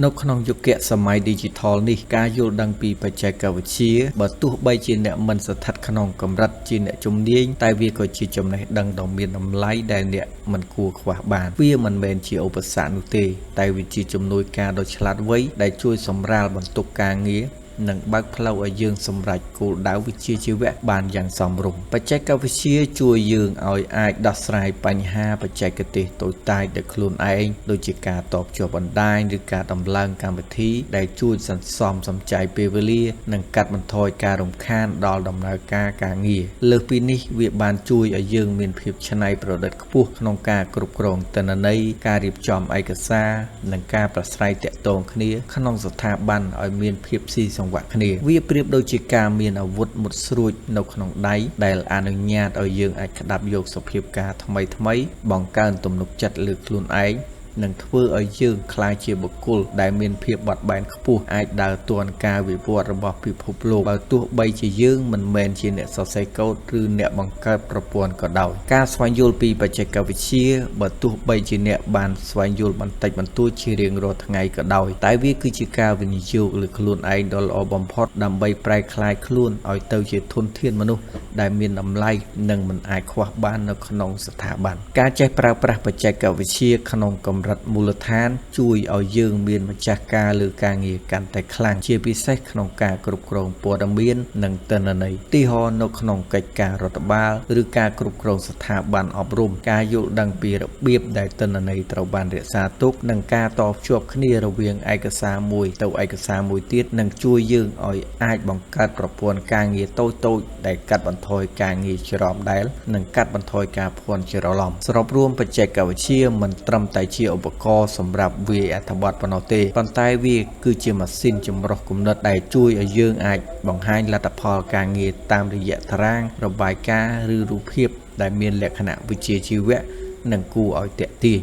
នៅក្នុងយុគសម័យ Digital នេះការយល់ដឹងពីបច្ចេកវិទ្យាបើទោះបីជាអ្នកមិនស្ថិតក្នុងកម្រិតជាអ្នកជំនាញតែវាក៏ជាចំណេះដឹងដ៏មានតម្លៃដែលអ្នកមិនគួរខ្វះបានវាមិនមែនជាឧបសគ្គនោះទេតែវាជាជំនួយការដ៏ឆ្លាតវៃដែលជួយសម្រាលបន្ទុកការងារនិងបើកផ្លូវឲ្យយើងសម្រេចគោលដៅវិជ្ជាជីវៈបានយ៉ាងសមរម្យបច្ចេកវិទ្យាជួយយើងឲ្យអាចដោះស្រាយបញ្ហាបច្ចេកទេសតូចតាចដោយខ្លួនឯងដូចជាការតភ្ជាប់បណ្ដាញឬការដំឡើងកម្មវិធីដែលជួយសន្សំសំចៃពេលវេលានិងកាត់បន្ថយការរំខានដល់ដំណើរការងារលើសពីនេះវាបានជួយឲ្យយើងមានភាពច្នៃប្រឌិតខ្ពស់ក្នុងការគ្រប់គ្រងទិន្នន័យការរៀបចំឯកសារនិងការប្រស្រ័យទាក់ទងគ្នាក្នុងស្ថាប័នឲ្យមានភាពស៊ីសង្វាក់គ្នាវាប្រៀបដូចជាការមានអាវុធមុតស្រួចនៅក្នុងដៃដែលអនុញ្ញាតឲ្យយើងអាចក្តាប់យកសភាពការថ្មីបង្កើនទំនុកចិត្តលើខ្លួនឯងនិងធ្វើឲ្យយើងក្លាយជាបុគ្គលដែលមានភាពបត់បែនខ្ពស់អាចដើរទាន់ការវិវត្តរបស់ពិភពលោកបើទោះបីជាយើងមិនមែនជាអ្នកសរសេរកូដឬអ្នកបង្កើតប្រព័ន្ធក៏ដោយការស្វែងយល់ពីបច្ចេកវិទ្យាបើទោះបីជាអ្នកបានស្វែងយល់បន្តិចបន្តួចជារៀងរាល់ថ្ងៃក៏ដោយតែវាគឺជាការវិនិយោគលើខ្លួនឯងដ៏ល្អបំផុតដើម្បីប្រែក្លាយខ្លួនឲ្យទៅជាធនធានមនុស្សដែលមានតម្លៃនិងមិនអាចខ្វះបាននៅក្នុងស្ថាប័នការចេះប្រើប្រាស់បច្ចេកវិទ្យាក្នុងកម្រិតមូលដ្ឋានជួយឲ្យយើងមានម្ចាស់ការលើការងារកាន់តែខ្លាំងជាពិសេសក្នុងការគ្រប់គ្រងព័ត៌មាននិងទិន្នន័យឧទាហរណ៍នៅក្នុងកិច្ចការរដ្ឋបាលឬការគ្រប់គ្រងស្ថាប័នអប់រំការយល់ដឹងពីរបៀបដែលទិន្នន័យត្រូវបានរក្សាទុកនិងការតភ្ជាប់គ្នារវាងឯកសារមួយទៅឯកសារមួយទៀតនឹងជួយយើងឲ្យអាចបង្កើតប្រព័ន្ធការងារតូចៗដែលកាត់បន្ថយការងារច្រំដែលនិងកាត់បន្ថយការភ័ន្តច្រឡំសរុបរួមបច្ចេកវិទ្យាមិនត្រឹមតែជាឧបករណ៍សម្រាប់វាយអត្ថបទប៉ុណ្ណោះទេប៉ុន្តែវាគឺជាម៉ាស៊ីនចម្រុះគំនិតដែលជួយឲ្យយើងអាចបង្ហាញលទ្ធផលការងារតាមរយៈតារាងរបាយការណ៍ឬរូបភាពដែលមានលក្ខណៈវិជ្ជាជីវៈនិងគួរឲ្យទាក់ទាញ